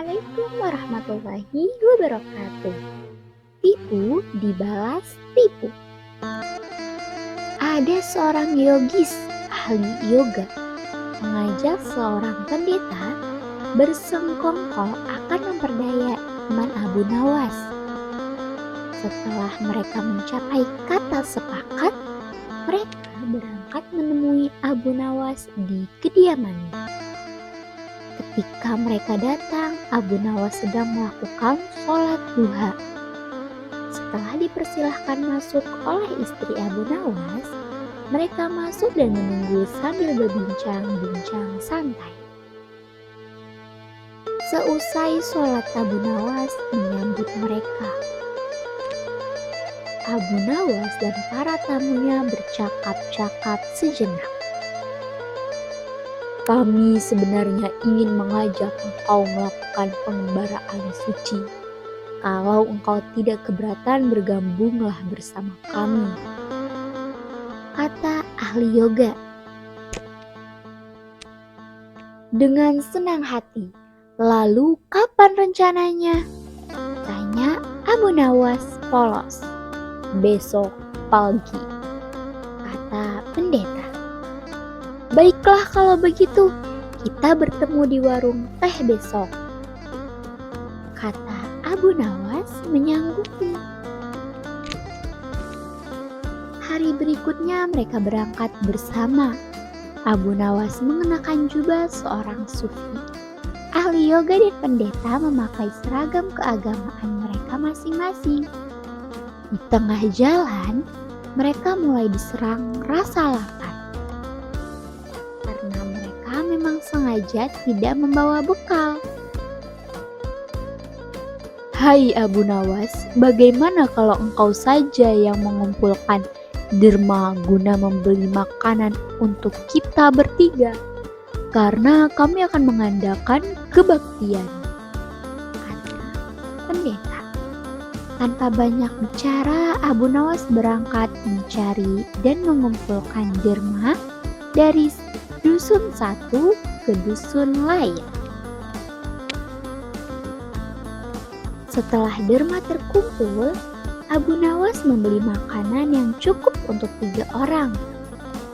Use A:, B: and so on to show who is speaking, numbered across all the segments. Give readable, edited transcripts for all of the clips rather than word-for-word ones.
A: Assalamualaikum warahmatullahi wabarakatuh. Tipu dibalas tipu. Ada seorang yogis ahli yoga mengajak seorang pendeta bersengkongkol akan memperdaya iman Abu Nawas. Setelah mereka mencapai kata sepakat, mereka berangkat menemui Abu Nawas di kediamannya. Ketika mereka datang, Abu Nawas sedang melakukan sholat duha. Setelah dipersilahkan masuk oleh istri Abu Nawas, mereka masuk dan menunggu sambil berbincang-bincang santai. Seusai sholat, Abu Nawas menyambut mereka. Abu Nawas dan para tamunya bercakap-cakap sejenak. Kami sebenarnya ingin mengajak engkau melakukan pengembaraan suci. Kalau engkau tidak keberatan, bergabunglah bersama kami, kata ahli yoga. Dengan senang hati. Lalu kapan rencananya? Tanya Abu Nawas polos. Besok pagi, kata pendeta. Baiklah kalau begitu, kita bertemu di warung teh besok, kata Abu Nawas menyanggupi. Hari berikutnya mereka berangkat bersama. Abu Nawas mengenakan jubah seorang sufi. Ahli yoga dan pendeta memakai seragam keagamaan mereka masing-masing. Di tengah jalan, mereka mulai diserang rasa lapar. Karena mereka memang sengaja tidak membawa bekal. Hai Abu Nawas, bagaimana kalau engkau saja yang mengumpulkan derma guna membeli makanan untuk kita bertiga? Karena kami akan mengadakan kebaktian, kata pendeta. Tanpa banyak bicara, Abu Nawas berangkat mencari dan mengumpulkan derma dari dusun satu ke dusun lain. Setelah derma terkumpul, Abu Nawas membeli makanan yang cukup untuk 3 orang.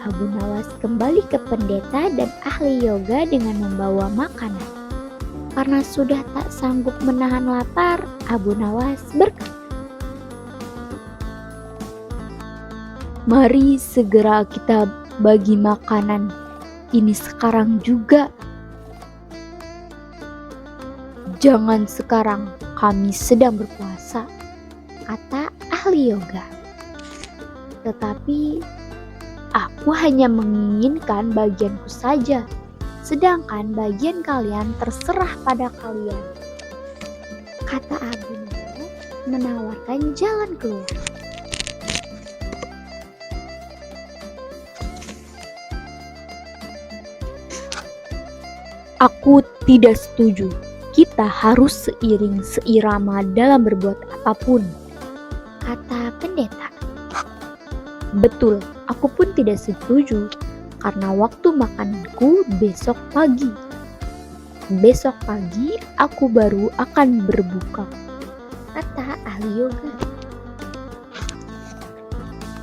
A: Abu Nawas kembali ke pendeta dan ahli yoga dengan membawa makanan. Karena sudah tak sanggup menahan lapar, Abu Nawas berkata, "Mari segera kita bagi makanan ini sekarang juga." "Jangan sekarang, kami sedang berpuasa," kata ahli yoga. "Tetapi aku hanya menginginkan bagianku saja, sedangkan bagian kalian terserah pada kalian," kata Abu Nawas menawarkan jalan keluar. "Aku tidak setuju. Kita harus seirama dalam berbuat apapun," kata pendeta. "Betul, aku pun tidak setuju, karena waktu makananku besok pagi. Besok pagi aku baru akan berbuka," kata ahli yoga.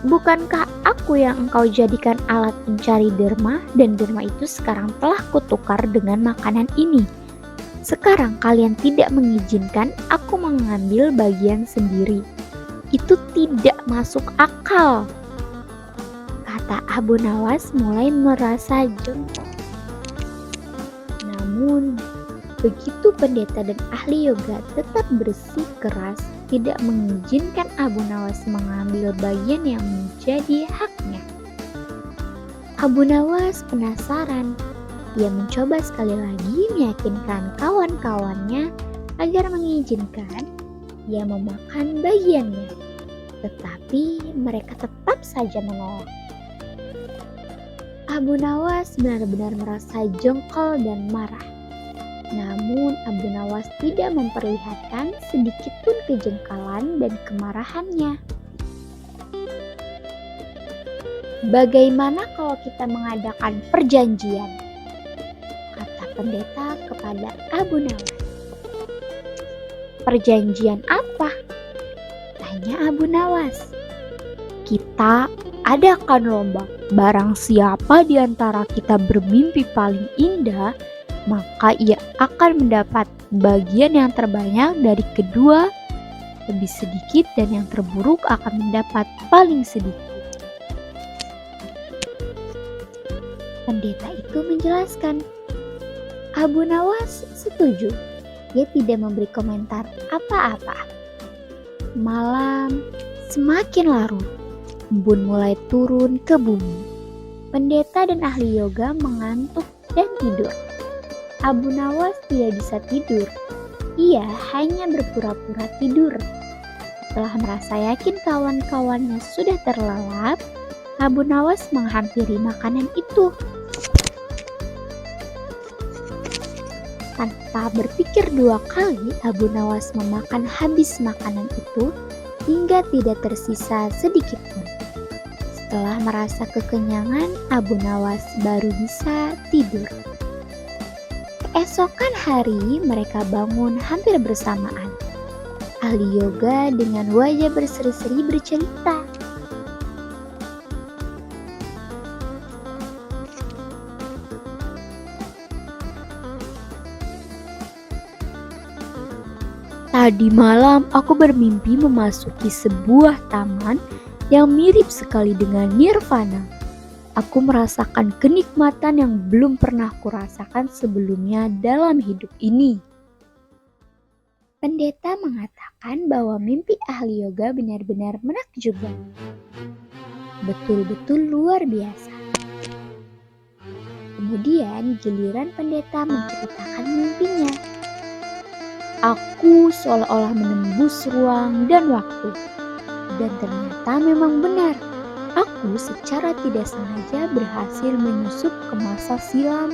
A: "Bukankah aku yang engkau jadikan alat mencari derma, dan derma itu sekarang telah kutukar dengan makanan ini? Sekarang kalian tidak mengizinkan aku mengambil bagian sendiri. Itu tidak masuk akal," kata Abu Nawas mulai merasa jengkel. Namun, begitu pendeta dan ahli yoga tetap bersikeras tidak mengizinkan Abu Nawas mengambil bagian yang menjadi haknya. Abu Nawas penasaran. Ia mencoba sekali lagi meyakinkan kawan-kawannya agar mengizinkan ia memakan bagiannya. Tetapi mereka tetap saja menolak. Abu Nawas benar-benar merasa jengkel dan marah. Namun Abu Nawas tidak memperlihatkan sedikitpun kejengkelan dan kemarahannya. "Bagaimana kalau kita mengadakan perjanjian?" kata pendeta kepada Abu Nawas. Perjanjian apa? Tanya Abu Nawas. Kita adakan lomba. Barang siapa di antara kita bermimpi paling indah, maka ia akan mendapat bagian yang terbanyak dari kedua lebih sedikit, dan yang terburuk akan mendapat paling sedikit. Pendeta itu menjelaskan. Abu Nawas setuju. Dia tidak memberi komentar apa-apa. Malam semakin larut. Embun mulai turun ke bumi. Pendeta dan ahli yoga mengantuk dan tidur. Abu Nawas tidak bisa tidur. Ia hanya berpura-pura tidur. Setelah merasa yakin kawan-kawannya sudah terlelap, Abu Nawas menghampiri makanan itu. Tanpa berpikir dua kali, Abu Nawas memakan habis makanan itu hingga tidak tersisa sedikit pun. Setelah merasa kekenyangan, Abu Nawas baru bisa tidur. Keesokan hari mereka bangun hampir bersamaan. Ahli yoga dengan wajah berseri-seri bercerita. Tadi malam aku bermimpi memasuki sebuah taman yang mirip sekali dengan nirvana. Aku merasakan kenikmatan yang belum pernah kurasakan sebelumnya dalam hidup ini. Pendeta mengatakan bahwa mimpi ahli yoga benar-benar menakjubkan. Betul-betul luar biasa. Kemudian giliran pendeta menceritakan mimpinya. Aku seolah-olah menembus ruang dan waktu. Dan ternyata memang benar. Aku secara tidak sengaja berhasil menyusup ke masa silam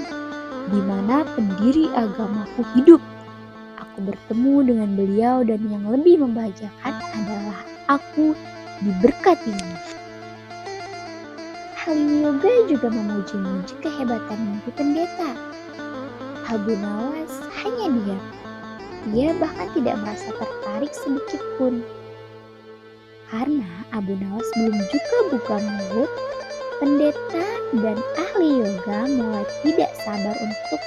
A: di mana pendiri agamaku hidup. Aku bertemu dengan beliau dan yang lebih membahagiakan adalah aku diberkatinya. Ahli yoga juga memuji-muji kehebatan mimpi pendeta. Abu Nawas hanya diam. Dia bahkan tidak merasa tertarik sedikit pun. Karena Abu Nawas belum juga buka mulut, pendeta dan ahli yoga mulai tidak sabar untuk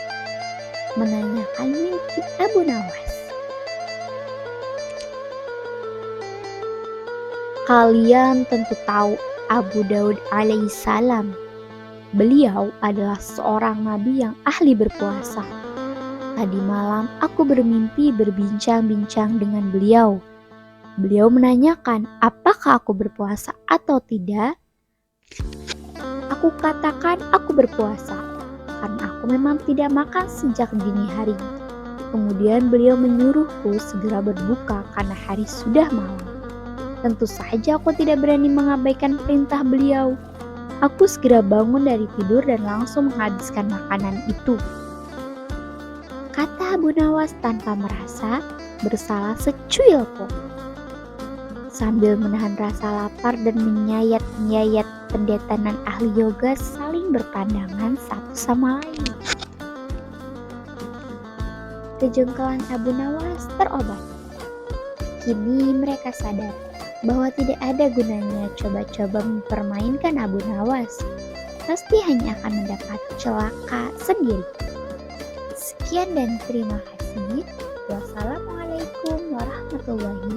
A: menanyakan mimpi Abu Nawas. Kalian tentu tahu Abu Daud alaihissalam. Beliau adalah seorang nabi yang ahli berpuasa. Tadi malam aku bermimpi berbincang-bincang dengan beliau. Beliau menanyakan apakah aku berpuasa atau tidak. Aku katakan aku berpuasa karena aku memang tidak makan sejak dini hari. Kemudian beliau menyuruhku segera berbuka karena hari sudah malam. Tentu saja aku tidak berani mengabaikan perintah beliau. Aku segera bangun dari tidur dan langsung menghabiskan makanan itu. Kata Abu Nawas tanpa merasa bersalah secuil pun. Sambil menahan rasa lapar dan menyayat-nyayat, pendeta dan ahli yoga saling berpandangan satu sama lain. Kejengkelan Abu Nawas terobati. Kini mereka sadar bahwa tidak ada gunanya coba-coba mempermainkan Abu Nawas. Pasti hanya akan mendapat celaka sendiri. Sekian dan terima kasih. Wassalamualaikum warahmatullahi